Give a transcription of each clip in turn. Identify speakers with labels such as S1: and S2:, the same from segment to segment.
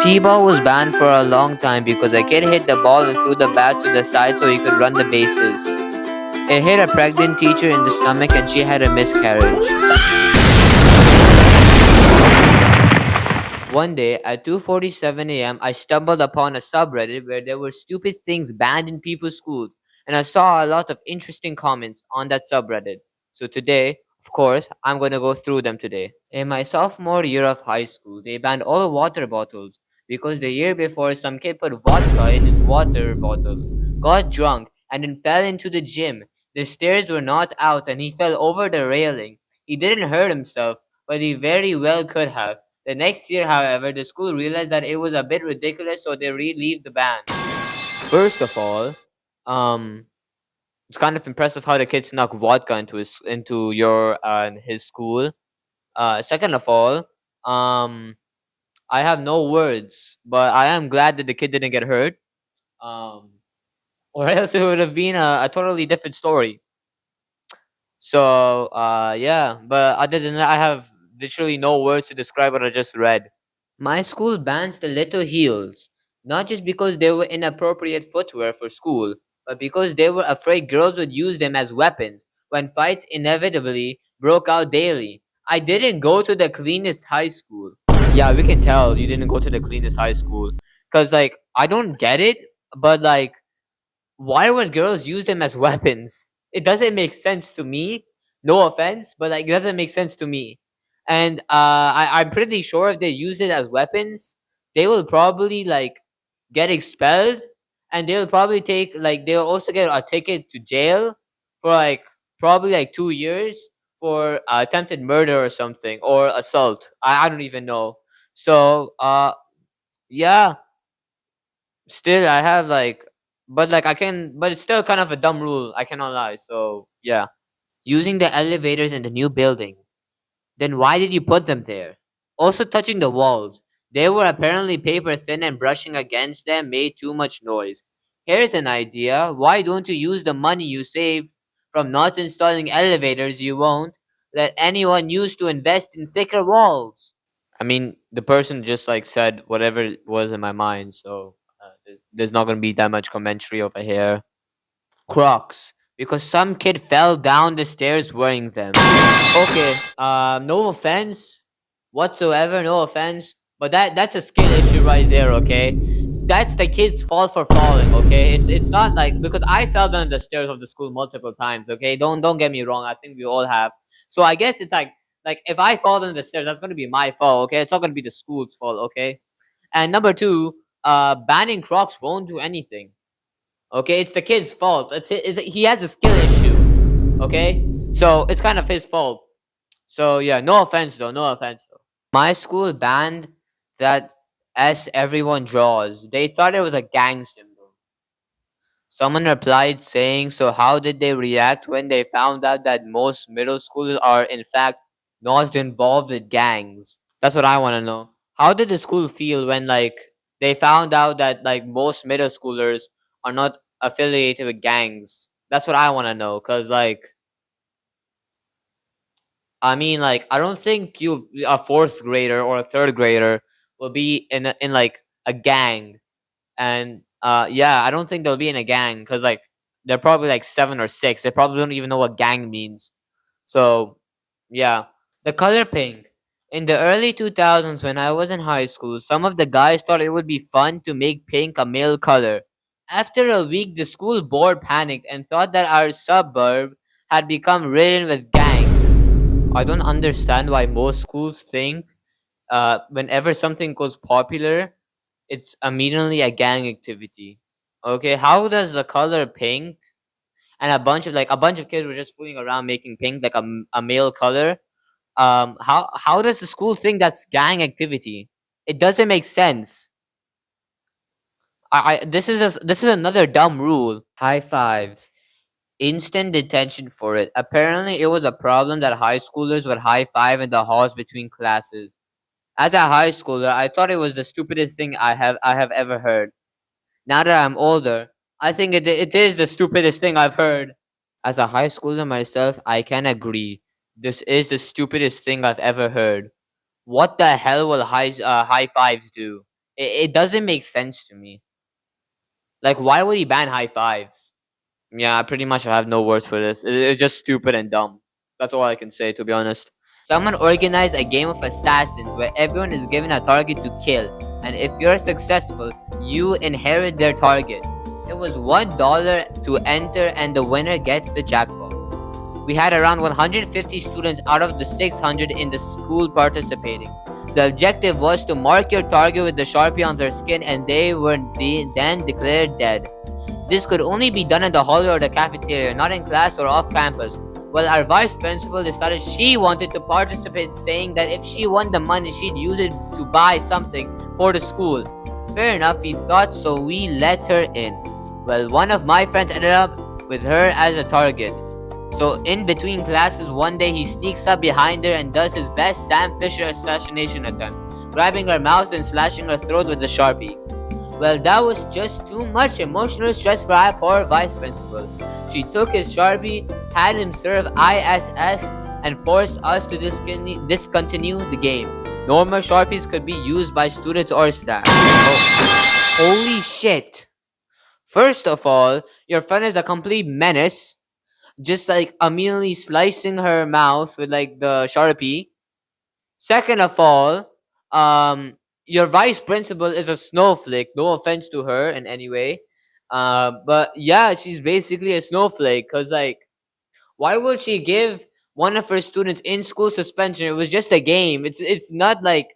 S1: T-ball was banned for a long time because a kid hit the ball and threw the bat to the side so he could run the bases. It hit a pregnant teacher in the stomach and she had a miscarriage. One day at 2:47 a.m., I stumbled upon a subreddit where there were stupid things banned in people's schools, and I saw a lot of interesting comments on that subreddit. So today, of course, I'm going to go through them today. In my sophomore year of high school, they banned all water bottles because the year before some kid put vodka in his water bottle, got drunk, and then fell into the gym. The stairs were not out and he fell over the railing. He didn't hurt himself, but he very well could have. The next year, however, the school realized that it was a bit ridiculous, so they relieved the ban. First of all, um, it's kind of impressive how the kid snuck vodka into your his school. Second of all, um, I have no words, but I am glad that the kid didn't get hurt. Um, or else it would have been a totally different story. So yeah, but other than that, I have literally no words to describe what I just read. My school bans the little heels, not just because they were inappropriate footwear for school, but because they were afraid girls would use them as weapons when fights inevitably broke out daily. I didn't go to the cleanest high school. Yeah, we can tell you didn't go to the cleanest high school. Cause like I don't get it, but like why would girls use them as weapons? It doesn't make sense to me. No offense, but like it doesn't make sense to me. And I'm pretty sure if they use it as weapons, they will probably like get expelled, and they'll probably take like they'll also get a ticket to jail for like probably like 2 years for attempted murder or something or assault. I don't even know. So yeah, still I have like but like I can but it's still kind of a dumb rule, I cannot lie. So yeah. Using the elevators in the new building. Then why did you put them there? Also touching the walls. They were apparently paper thin and brushing against them made too much noise. Here's an idea. Why don't you use the money you saved from not installing elevators you won't let anyone use to invest in thicker walls? I mean, the person just like said whatever was in my mind, so there's not gonna be that much commentary over here. Crocs, because some kid fell down the stairs wearing them. Okay, no offense whatsoever, no offense, but that's a skill issue right there. Okay, that's the kid's fault for falling. Okay, it's not like because I fell down the stairs of the school multiple times. Okay, don't get me wrong. I think we all have. So I guess it's like if I fall down the stairs, that's gonna be my fault. Okay, it's not gonna be the school's fault. Okay, and number two, banning Crocs won't do anything. Okay, it's the kid's fault. He has a skill issue. Okay, so it's kind of his fault. So yeah, no offense though, no offense though. My school banned that S everyone draws. They thought it was a gang symbol. Someone replied saying, "So how did they react when they found out that most middle schoolers are in fact not involved with gangs?" That's what I want to know. How did the school feel when like they found out that like most middle schoolers are not affiliated with gangs? That's what I want to know cuz like I mean like I don't think you a fourth grader or a third grader will be in like a gang. And yeah, I don't think they'll be in a gang cuz like they're probably like 7 or 6. They probably don't even know what gang means. So, yeah. The color pink. In the early 2000s, when I was in high school, some of the guys thought it would be fun to make pink a male color. After a week, the school board panicked and thought that our suburb had become ridden with gangs. I don't understand why most schools think whenever something goes popular, it's immediately a gang activity. Okay, how does the color pink and a bunch of kids were just fooling around making pink like a male color? How does the school think that's gang activity? It doesn't make sense. This is another dumb rule. High fives, instant detention for it. Apparently, it was a problem that high schoolers would high five in the halls between classes. As a high schooler, I thought it was the stupidest thing I have ever heard. Now that I'm older, I think it is the stupidest thing I've heard. As a high schooler myself, I can agree. This is the stupidest thing I've ever heard. What the hell will high fives do? It doesn't make sense to me. Like, why would he ban high fives? Yeah, pretty much I have no words for this. It's just stupid and dumb. That's all I can say, to be honest. Someone organized a game of assassins where everyone is given a target to kill, and if you're successful, you inherit their target. It was $1 to enter, and the winner gets the jackpot. We had around 150 students out of the 600 in the school participating. The objective was to mark your target with the sharpie on their skin, and they were then declared dead. This could only be done in the hallway or the cafeteria, not in class or off campus. Well, our vice principal decided she wanted to participate, saying that if she won the money, she'd use it to buy something for the school. Fair enough, we thought, so we let her in. Well, one of my friends ended up with her as a target. So, in between classes, one day he sneaks up behind her and does his best Sam Fisher assassination attempt, grabbing her mouth and slashing her throat with the sharpie. Well, that was just too much emotional stress for our poor vice principal. She took his sharpie, had him serve ISS, and forced us to discontinue the game. No more sharpies could be used by students or staff. Oh, holy shit! First of all, your friend is a complete menace, just like immediately slicing her mouth with like the sharpie. Second of all, um, your vice principal is a snowflake. No offense to her in any way, but yeah, she's basically a snowflake. Cause like, why would she give one of her students in school suspension? It was just a game. It's not like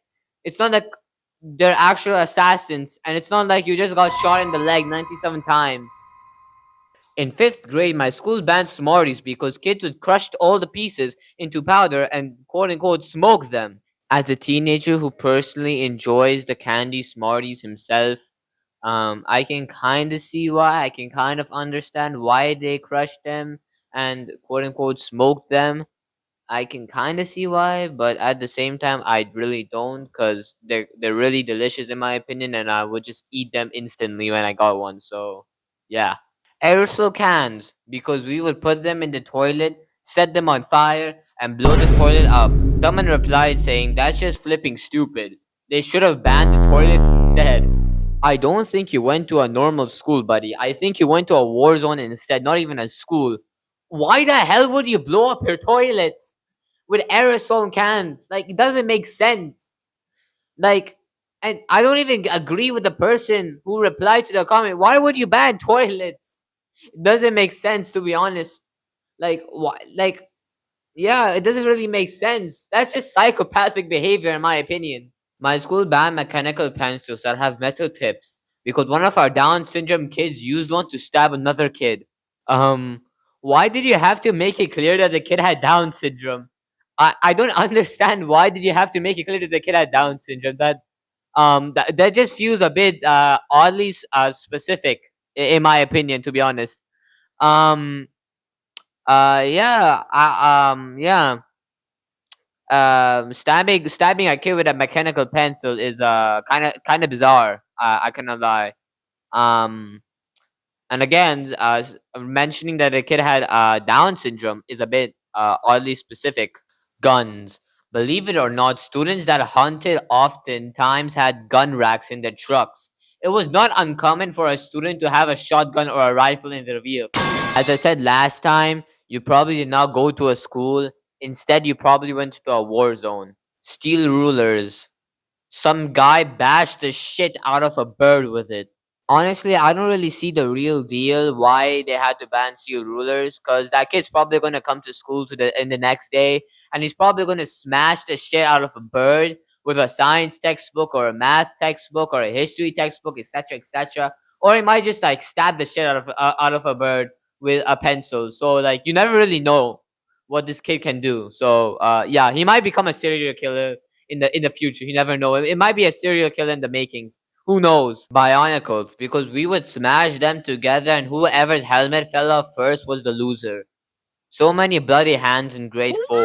S1: they're actual assassins, and it's not like you just got shot in the leg 97 times. In fifth grade, my school banned Smarties because kids would crush all the pieces into powder and quote unquote smoke them. As a teenager who personally enjoys the candy Smarties himself, I can kind of see why. I can kind of understand why they crush them and quote unquote smoke them. I can kind of see why, but at the same time, I really don't because they're really delicious in my opinion, and I would just eat them instantly when I got one. So, yeah. Aerosol cans because we would put them in the toilet, set them on fire, and blow the toilet up. Someone replied saying that's just flipping stupid. They should have banned the toilets instead. I don't think you went to a normal school, buddy. I think you went to a war zone instead, not even a school. Why the hell would you blow up your toilets with aerosol cans? Like, it doesn't make sense. Like, and I don't even agree with the person who replied to the comment. Why would you ban toilets? It doesn't make sense, to be honest. Like, why? Like, yeah, it doesn't really make sense. That's just psychopathic behavior, in my opinion. My school banned mechanical pencils that have metal tips because one of our Down syndrome kids used one to stab another kid. Um, why did you have to make it clear that the kid had Down syndrome? I don't understand why did you have to make it clear that the kid had Down syndrome. That just feels a bit oddly specific, in my opinion, to be honest. Um, yeah. Stabbing a kid with a mechanical pencil is kind of bizarre. I cannot lie. Um, and again, mentioning that the kid had Down syndrome is a bit oddly specific. Guns. Believe it or not, students that hunted oftentimes had gun racks in their trucks. It was not uncommon for a student to have a shotgun or a rifle in their vehicle. As I said last time, you probably did not go to a school. Instead, you probably went to a war zone. Steel rulers. Some guy bashed the shit out of a bird with it. Honestly, I don't really see the real deal why they had to ban steel rulers. Cause that kid's probably gonna come to school in the next day, and he's probably gonna smash the shit out of a bird with a science textbook or a math textbook or a history textbook, etc., etc. Or he might just like stab the shit out of a bird with a pencil. So like you never really know what this kid can do. So yeah, he might become a serial killer in the future. You never know. It might be a serial killer in the makings. Who knows? Bionicles, because we would smash them together and whoever's helmet fell off first was the loser. So many bloody hands in grade 4.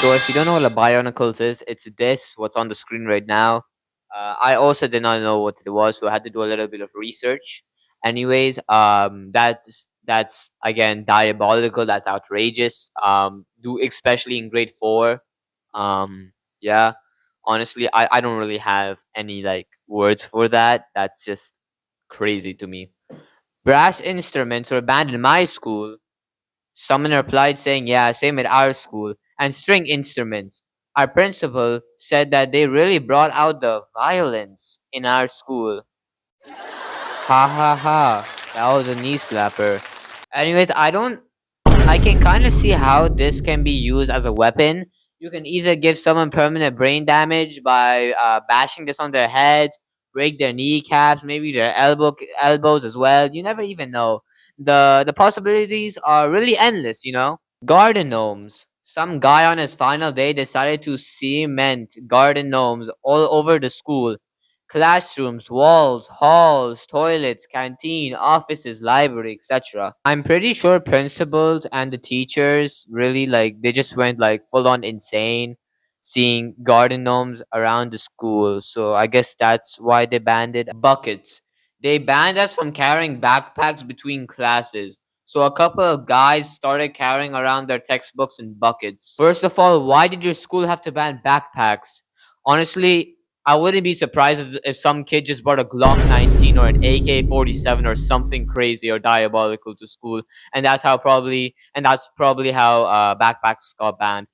S1: So if you don't know what a Bionicles is, it's this, what's on the screen right now. I also did not know what it was, so I had to do a little bit of research. Anyways, that's again diabolical, that's outrageous. Do especially in grade 4. Um yeah. Honestly, I don't really have any like words for that. That's just crazy to me. Brass instruments were banned in my school. Someone replied saying, yeah, same at our school. And string instruments. Our principal said that they really brought out the violence in our school. Ha ha ha. That was a knee slapper. Anyways, I can kind of see how this can be used as a weapon. You can either give someone permanent brain damage by bashing this on their heads, break their kneecaps, maybe their elbows as well. You never even know. The possibilities are really endless, you know? Garden gnomes. Some guy on his final day decided to cement garden gnomes all over the school. Classrooms, walls, halls, toilets, canteen, offices, library, etc. I'm pretty sure principals and the teachers really like they just went like full on insane seeing garden gnomes around the school. So I guess that's why they banned it. Buckets. They banned us from carrying backpacks between classes. So a couple of guys started carrying around their textbooks in buckets. First of all, why did your school have to ban backpacks? Honestly, I wouldn't be surprised if some kid just brought a Glock 19 or an AK-47 or something crazy or diabolical to school, and that's probably how backpacks got banned.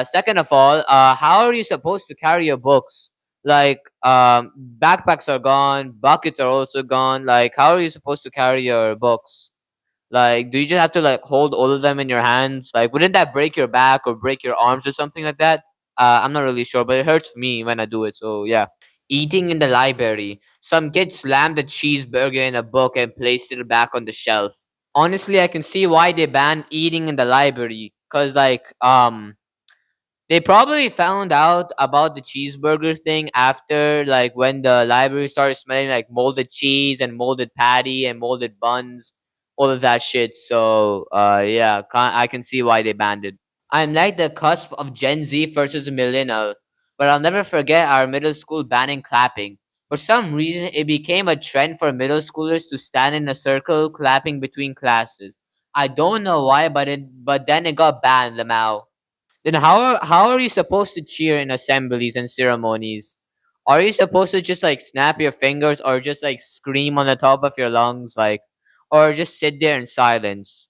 S1: Second of all, how are you supposed to carry your books? Like, backpacks are gone, buckets are also gone. Like, how are you supposed to carry your books? Like, do you just have to like hold all of them in your hands? Like, wouldn't that break your back or break your arms or something like that? I'm not really sure, but it hurts me when I do it. So yeah. Eating in the library. Some kid slammed a cheeseburger in a book and placed it back on the shelf. Honestly, I can see why they banned eating in the library. Cause they probably found out about the cheeseburger thing after like when the library started smelling like molded cheese and molded patty and molded buns, all of that shit. So yeah, I can see why they banned it. I'm like the cusp of Gen Z versus millennial, but I'll never forget our middle school banning clapping. For some reason, it became a trend for middle schoolers to stand in a circle clapping between classes. I don't know why, but then it got banned, Lamau. Then how are you supposed to cheer in assemblies and ceremonies? Are you supposed to just like snap your fingers or just like scream on the top of your lungs like or just sit there in silence?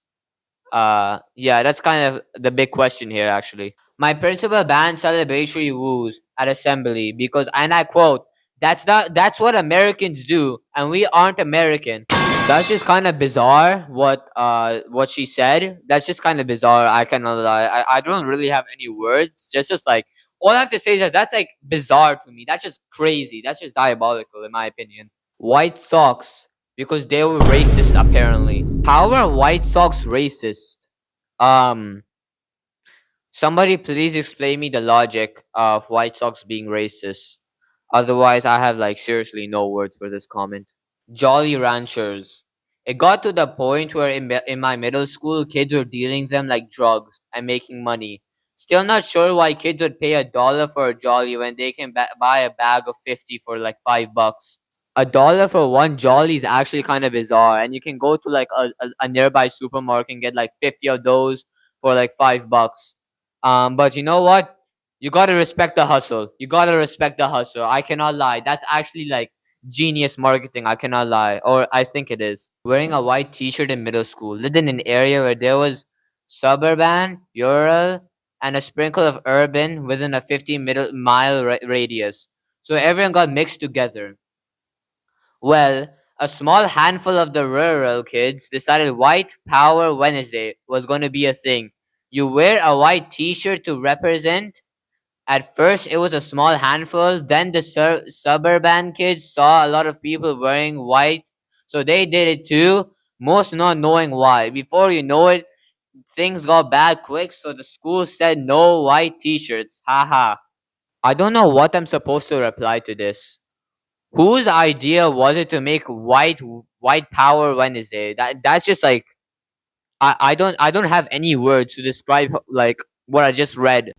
S1: Yeah, that's kind of the big question here actually. My principal banned celebratory woos at assembly because and I quote, that's what Americans do and we aren't American. That's just kind of bizarre. What she said. That's just kind of bizarre. I cannot lie. I don't really have any words. Just like all I have to say is that that's like bizarre to me. That's just crazy. That's just diabolical in my opinion. White socks because they were racist apparently. How are white socks racist? Um, Somebody please explain me the logic of white socks being racist. Otherwise, I have like seriously no words for this comment. Jolly Ranchers. It got to the point where in my middle school, kids were dealing them like drugs and making money. Still not sure why kids would pay $1 for a Jolly when they can buy a bag of 50 for like $5. $1 for one Jolly is actually kind of bizarre, and you can go to like a nearby supermarket and get like 50 of those for like $5. But you know what? You gotta respect the hustle. You gotta respect the hustle. I cannot lie. That's actually like genius marketing. I cannot lie, or I think it is. Wearing a white T-shirt in middle school, lived in an area where there was suburban, rural, and a sprinkle of urban within a 50 middle mile radius. So everyone got mixed together. Well, a small handful of the rural kids decided White Power Wednesday was going to be a thing. You wear a white t shirt to represent. At first, it was a small handful. Then the suburban kids saw a lot of people wearing white. So they did it too, most not knowing why. Before you know it, things got bad quick. So the school said no white t shirts. Haha. I don't know what I'm supposed to reply to this. Whose idea was it to make white power Wednesday? That's just like I don't have any words to describe like what I just read.